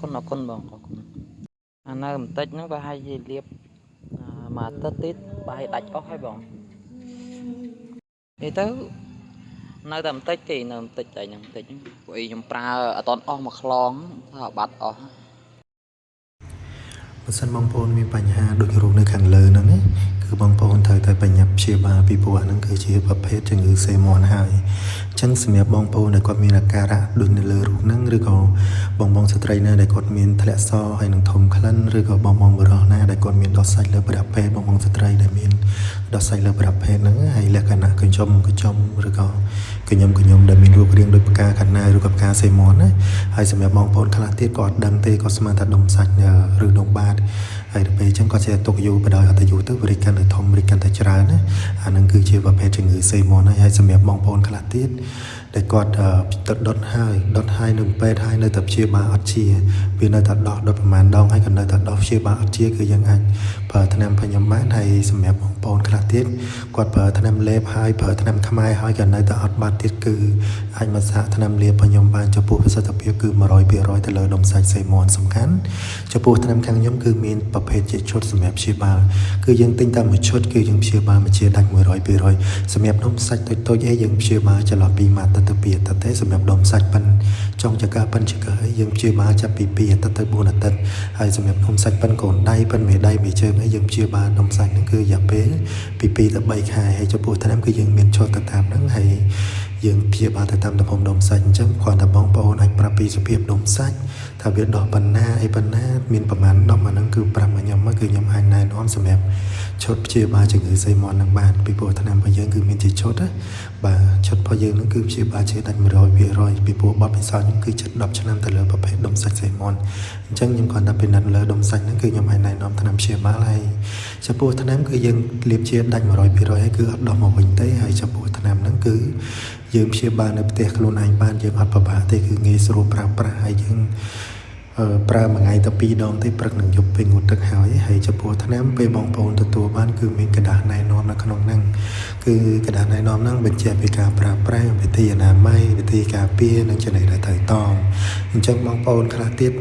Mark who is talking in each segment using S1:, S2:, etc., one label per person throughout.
S1: con bằng anh em tết nó có hai gì liệp mà tết tết bài đặt có hai bọn thì tớ nơi tầm tết thì nằm tết tại nằm tết vì nhầm pra ở toàn ong mà lon thọ bát ở
S2: បើសិនបងប្អូនមានបញ្ហាដូចរូបនៅខាងលើហ្នឹងណាគឺបងប្អូនត្រូវតែបញ្ញាប់ព្យាបាលពីព្រោះហ្នឹងគឺជាប្រភេទជំងឺសេមនហើយអញ្ចឹងសម្រាប់បងប្អូនដែលគាត់មានអាការៈដូចនៅលើរូបហ្នឹងឬក៏បងស្ត្រីណាដែលគាត់មានធ្លាក់សហើយនឹងធំក្លិនឬក៏បងបុរសណាដែលគាត់មានដុសសាច់លើប្រភេទបងស្ត្រីដែលមានដុសសាច់លើប្រភេទហ្នឹងហើយលក្ខណៈកញ្ចុំឬក៏កញ្ញំដែលមានរូបរាងដូចផ្កាកណ្ណាឬក៏ផ្កាសេមនណាហើយសម្រាប់បងប្អូនខ្លះទៀតគាត់ដឹងទេគាត់ស្មានថាដុំសាច់ឬដុំបាតហើយទៅពេលអញ្ចឹងគាត់ចេះទុកយូរបណ្ដោយអត់ទៅយូរទៅវារីកកាន់តែធំរីកកាន់តែច្រើនណាអាហ្នឹងគឺជាប្រភេទជំងឺសេមនហើយសម្រាប់បងប្អូនខ្លះទៀតដែលគាត់ទៅដុតហើយនៅពេទ្យហើយនៅតែព្យាបាលអត់ជាវានៅតែដុតប្រហែលដងហើយក៏នៅតែដុតព្យាបាលអត់ជាគឺយើងអាចប្រើថ្នាំបញ្ញបានហើយសម្រាប់បងប្អូនខ្លះទៀតគាត់ប្រើថ្នាំលេបហើយប្រើថ្នាំខ្មែរហើយក៏នៅតែអត់បាត់ទៀតគឺអាចមកសាកថ្នាំលេបបញ្ញបានចំពោះប្រសិទ្ធភាពគឺ 100% ទៅលើដុំសាច់សេមនសំខាន់ចំពោះថ្នាំខាងខ្ញុំគឺមានប្រភេទជាឈុតសម្រាប់ព្យាបាលគឺយើងទិញតែមួយឈុតគឺយើងព្យាបាលមួយជាដាច់ 100% សម្រាប់ដុំសាច់តូចៗយើងព្យាបាលចន្លោះពី1អាទិត្យទៅ2អាទិត្យទេសម្រាប់ដុំសាច់ប៉ិនចុងចង្កាប៉ិនចង្កាយើងព្យាបាលចាប់ពី2អាទិត្យទៅ4អាទិត្យហើយសម្រាប់ដុំសាច់ប៉ិនកូនដៃប៉ិនមេដៃមេជើងហើយយើងព្យាបាលដុំសាច់ហ្នឹងគឺរយៈពេលពី2ទៅ3ខែហើយចំពោះថ្នាំគឺយើងមានឈុតទៅតាមហ្នឹងហើយយើងព្យាបាលទៅតាមទំហំដុំសាច់អញ្ចឹងគ្រាន់តែបងប្អូនអាចប្រាប់ពីសភាពដុំសាច់ថាវាដោះប៉ុណ្ណាអីប៉ុណ្ណាមានប្រមាណដុំអាហ្នឹងគឺប្រាប់មកខ្ញុំមកគឺខ្ញុំអាចណែនាំសម្រាប់ឈុតព្យាបាលជំងឺសេមនហ្នឹងបានពីព្រោះថ្នាំរបស់យើងគឺមានជាឈុតណាបាទឈុតរបស់យើងហ្នឹងគឺព្យាបាលជាដាច់ 100% ពីព្រោះបទពិសោធន៍ខ្ញុំគឺជិត10ឆ្នាំទៅលើប្រភេទដុំសាច់សេមនអញ្ចឹងខ្ញុំគ្រាន់តែពិនិត្យលើដុំសាច់ហ្នឹងគឺខ្ញុំអាចណែនាំថ្នាំព្យាបាលហើយចំពោះថ្នាំគឺយើងលាបជាដាច់ 100% ហើយគឺអត់ដោះមកវិញទេហើយចំពោះថ្នាំហ្នឹងគឺយើងព្យាបាលនៅផ្ទះខ្លួនឯងបានយើងអត់ពិបាកទេគឺងាយស្រួលប្រើប្រាស់ហើយយើងប្រើមួយថ្ងៃទៅ2ដងទេព្រឹកនិងយប់ពេលងូតទឹកហើយចំពោះថ្នាំពេលបងប្អូនទទួលបានគឺមានកระดาษណែនាំនៅក្នុងហ្នឹងគឺกระดาษណែនាំហ្នឹងបញ្ជាក់ពីការប្រើប្រាស់វិធីអនាម័យវិធីការពារនិងចំណេះដែលត្រូវតមអញ្ចឹងបងប្អូនខ្លះទៀត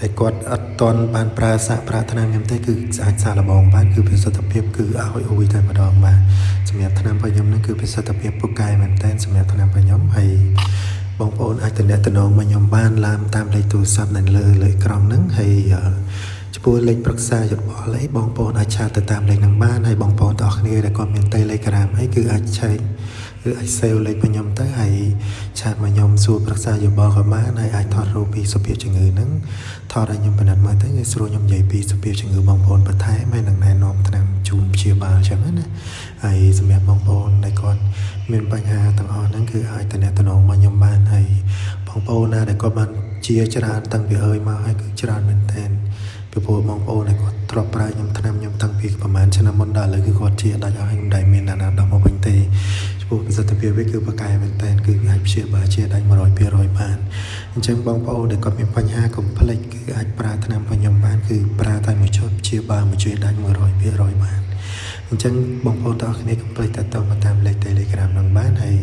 S2: តែគាត់អត់ទាន់បានប្រើសាកប្រើថ្នាំខ្ញុំទេគឺអាចសាកល្បងបានគឺប្រសិទ្ធភាពគឺឲ្យអ៊ុយតែម្ដងបាទសម្រាប់ថ្នាំរបស់ខ្ញុំហ្នឹងគឺប្រសិទ្ធភាពពូកែមែនតើសម្រាប់ថ្នាំរបស់ខ្ញុំហើយបងប្អូនអាចទំនាក់ទំនងមកខ្ញុំបានតាមលេខទូរស័ព្ទនៅលើអេក្រង់ហ្នឹងហើយចំពោះលេខប្រឹក្សាយោបល់អីបងប្អូនអាចឆាតទៅតាមលេខហ្នឹងបានហើយបងប្អូនទាំងអស់គ្នាដែលគាត់មាន Telegram អីគឺអាចឆែកគឺអាច save លេខរបស់ខ្ញុំទៅហើយឆាតមកខ្ញុំសួរប្រឹក្សាយោបល់ក៏បានហើយអាចថតរូបពីសុភាពជំងឺហ្នឹងថតឲ្យខ្ញុំពិនិត្យមើលទៅងាយស្រួលខ្ញុំនិយាយពីសុភាពជំងឺបងប្អូនបន្ថែមហើយនឹងណែនាំថ្នាំជូនព្យាបាលអញ្ចឹងណាហើយសម្រាប់បងប្អូនដែលគាត់មានបញ្ហាទាំងអស់ហ្នឹងគឺអាចទំនាក់ទំនងមកខ្ញុំបានហើយបងប្អូនណាដែលគាត់បានជាច្រើនតាំងពីហើយមកហើយគឺច្រើនមែនទែនពីព្រោះបងប្អូនដែលគាត់ធ្លាប់ប្រើខ្ញុំថ្នាំខ្ញុំតាំងពីប្រហែលឆ្នាំមុនដល់ឥឡូវគឺគាត់ជាដាច់ហើយខ្ញុំដែលមានណាដល់មកវិញទេចំពោះប្រសិទ្ធភាពវាគឺប្រកែមែនទែនគឺអាចព្យាបាលជាដាច់ 100% បានអញ្ចឹងបងប្អូនដែលគាត់មានបញ្ហាកុំភ្លេចគឺអាចប្រើថ្នាំរបស់ខ្ញុំបានគឺប្រើតែមួយឈុតព្យាបាលមួយជួយដាច់ 100% បានអញ្ចឹងបងប្អូនទាំងអស់គ្នាកុំភ្លេចទៅតាមលេខ Telegram នឹងបានហើយ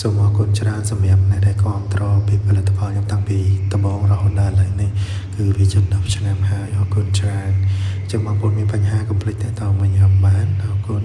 S2: សូមអរគុណច្រើនសម្រាប់អ្នកដែលគាំទ្រពីផលិតផលខ្ញុំតាំងពីដំបូងរហូតដល់ឥឡូវនេះគឺវាជិត10ឆ្នាំហើយអរគុណច្រើនអញ្ចឹងបងប្អូនមានបញ្ហាកុំភ្លេចទៅមកខ្ញុំបានអរគុណ